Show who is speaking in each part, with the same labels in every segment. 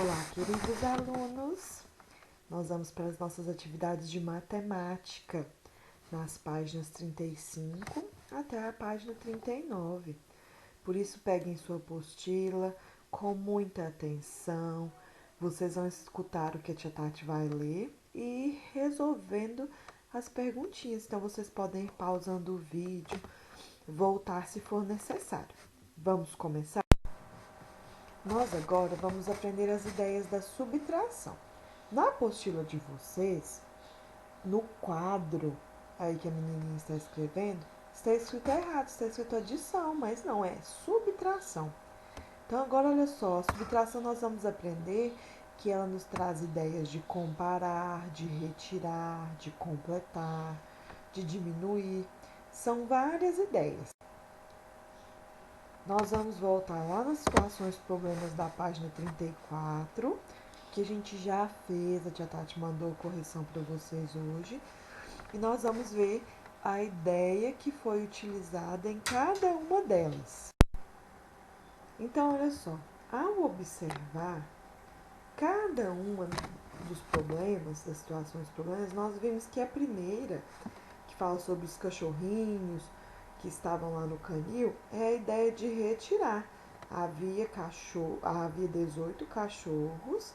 Speaker 1: Olá, queridos alunos! Nós vamos para as nossas atividades de matemática, nas páginas 35 até a página 39. Por isso, peguem sua apostila com muita atenção. Vocês vão escutar o que a tia Tati vai ler e ir resolvendo as perguntinhas. Então, vocês podem ir pausando o vídeo, voltar se for necessário. Vamos começar? Nós agora vamos aprender as ideias da subtração. Na apostila de vocês, no quadro aí que a menininha está escrevendo, está escrito errado, está escrito adição, mas não é subtração. Então agora olha só, a subtração nós vamos aprender que ela nos traz ideias de comparar, de retirar, de completar, de diminuir. São várias ideias. Nós vamos voltar lá nas situações problemas da página 34, que a gente já fez, a tia Tati mandou correção para vocês hoje. E nós vamos ver a ideia que foi utilizada em cada uma delas. Então, olha só, ao observar cada uma dos problemas, das situações problemas, nós vimos que a primeira, que fala sobre os cachorrinhos que estavam lá no canil, é a ideia de retirar. Havia 18 cachorros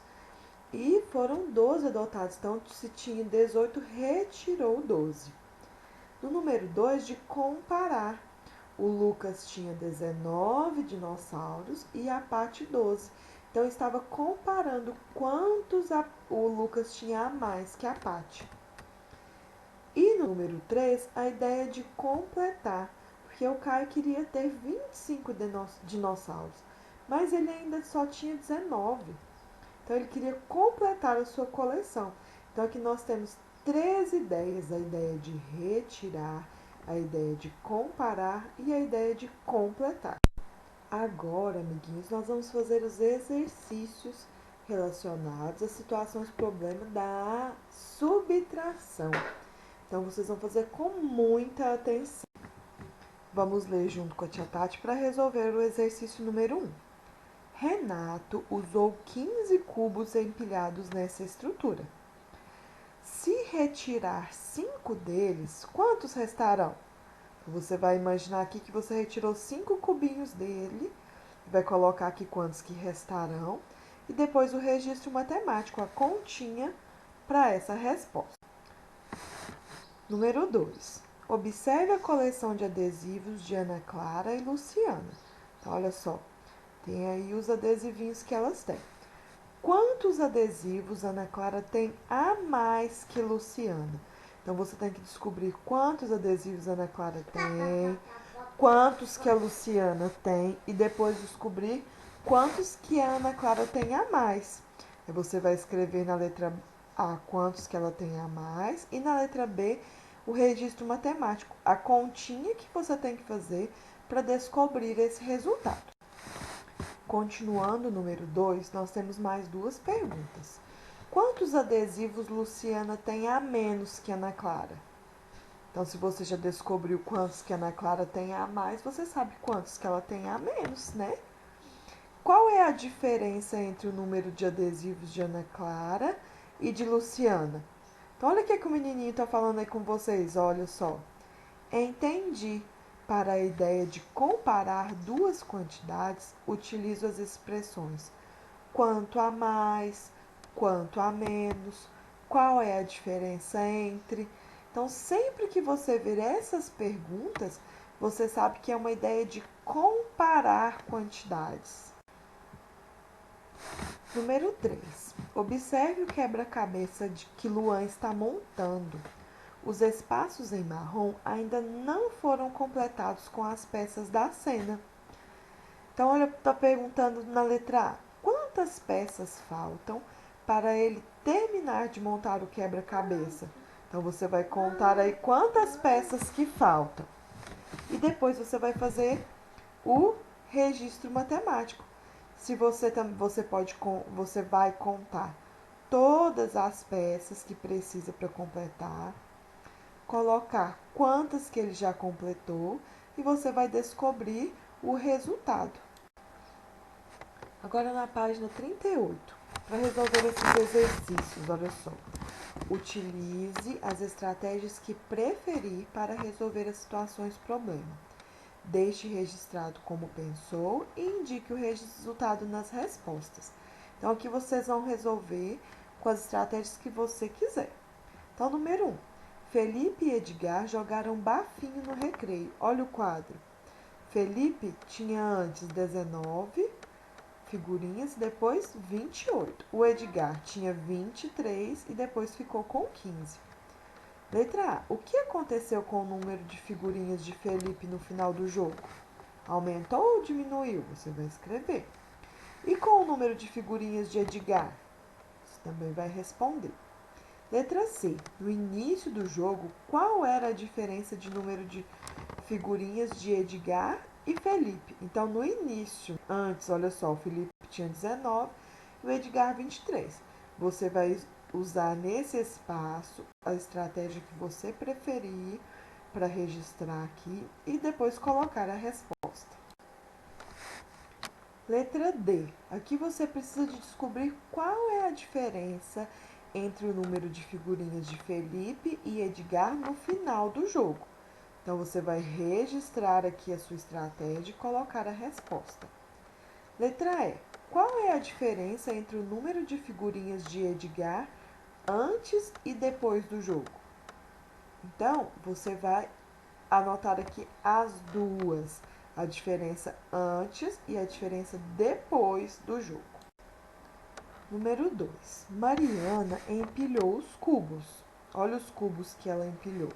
Speaker 1: e foram 12 adotados. Então, se tinha 18, retirou 12. No número 2, de comparar. O Lucas tinha 19 dinossauros e a Paty 12. Então, estava comparando quantos o Lucas tinha a mais que a Paty. E no número 3, a ideia de completar, porque o Caio queria ter 25 dinossauros, mas ele ainda só tinha 19. Então, ele queria completar a sua coleção. Então, aqui nós temos 3 ideias: a ideia de retirar, a ideia de comparar e a ideia de completar. Agora, amiguinhos, nós vamos fazer os exercícios relacionados às situações problema da subtração. Então, vocês vão fazer com muita atenção. Vamos ler junto com a tia Tati para resolver o exercício número 1. Renato usou 15 cubos empilhados nessa estrutura. Se retirar 5 deles, quantos restarão? Você vai imaginar aqui que você retirou 5 cubinhos dele, vai colocar aqui quantos que restarão e depois o registro matemático, a continha para essa resposta. Número 2. Observe a coleção de adesivos de Ana Clara e Luciana. Então, olha só, tem aí os adesivinhos que elas têm. Quantos adesivos Ana Clara tem a mais que Luciana? Então, você tem que descobrir quantos adesivos Ana Clara tem, quantos que a Luciana tem e depois descobrir quantos que a Ana Clara tem a mais. Aí você vai escrever na letra A quantos que ela tem a mais e na letra B o registro matemático, a continha que você tem que fazer para descobrir esse resultado. Continuando o número 2, nós temos mais 2 perguntas. Quantos adesivos Luciana tem a menos que Ana Clara? Então, se você já descobriu quantos que a Ana Clara tem a mais, você sabe quantos que ela tem a menos, né? Qual é a diferença entre o número de adesivos de Ana Clara e de Luciana? Então, olha o que o menininho está falando aí com vocês, olha só. Entendi. Para a ideia de comparar duas quantidades, utilizo as expressões quanto a mais, quanto a menos, qual é a diferença entre. Então, sempre que você ver essas perguntas, você sabe que é uma ideia de comparar quantidades. Número 3. Observe o quebra-cabeça que Luan está montando. Os espaços em marrom ainda não foram completados com as peças da cena. Então, olha, está perguntando na letra A, quantas peças faltam para ele terminar de montar o quebra-cabeça? Então, você vai contar aí quantas peças que faltam. E depois você vai fazer o registro matemático. Se você vai contar todas as peças que precisa para completar, colocar quantas que ele já completou e você vai descobrir o resultado. Agora na página 38. Para resolver esses exercícios, olha só. Utilize as estratégias que preferir para resolver as situações problema. Deixe registrado como pensou e indique o resultado nas respostas. Então, aqui vocês vão resolver com as estratégias que você quiser. Então, número 1. Felipe e Edgar jogaram bafinho no recreio. Olha o quadro. Felipe tinha antes 19 figurinhas e depois 28. O Edgar tinha 23 e depois ficou com 15. Letra A. O que aconteceu com o número de figurinhas de Felipe no final do jogo? Aumentou ou diminuiu? Você vai escrever. E com o número de figurinhas de Edgar? Você também vai responder. Letra C. No início do jogo, qual era a diferença de número de figurinhas de Edgar e Felipe? Então, no início, antes, olha só, o Felipe tinha 19 e o Edgar 23. Você vai usar nesse espaço a estratégia que você preferir para registrar aqui e depois colocar a resposta. Letra D. Aqui você precisa de descobrir qual é a diferença entre o número de figurinhas de Felipe e Edgar no final do jogo. Então, você vai registrar aqui a sua estratégia e colocar a resposta. Letra E. Qual é a diferença entre o número de figurinhas de Edgar antes e depois do jogo? Então, você vai anotar aqui as duas, a diferença antes e a diferença depois do jogo. Número 2. Mariana empilhou os cubos. Olha os cubos que ela empilhou.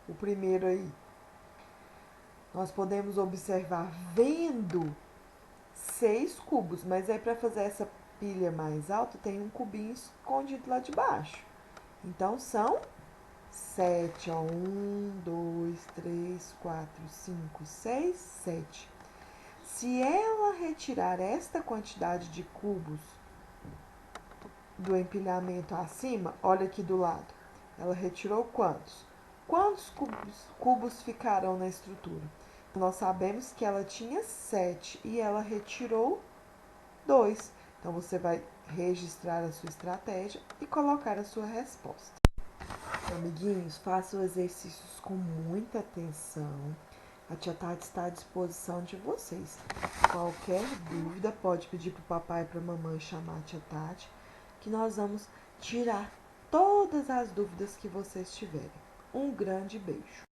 Speaker 1: O primeiro aí, nós podemos observar vendo 6 cubos, mas aí para fazer essa pilha mais alta tem um cubinho escondido lá de baixo. Então são 7, ó, 1, 2, 3, 4, 5, 6, 7. Se ela retirar esta quantidade de cubos do empilhamento acima, olha aqui do lado, ela retirou quantos? Quantos cubos ficarão na estrutura? Nós sabemos que ela tinha 7 e ela retirou 2. Então, você vai registrar a sua estratégia e colocar a sua resposta. Amiguinhos, façam exercícios com muita atenção. A tia Tati está à disposição de vocês. Qualquer dúvida, pode pedir para o papai e para a mamãe chamar a tia Tati, que nós vamos tirar todas as dúvidas que vocês tiverem. Um grande beijo.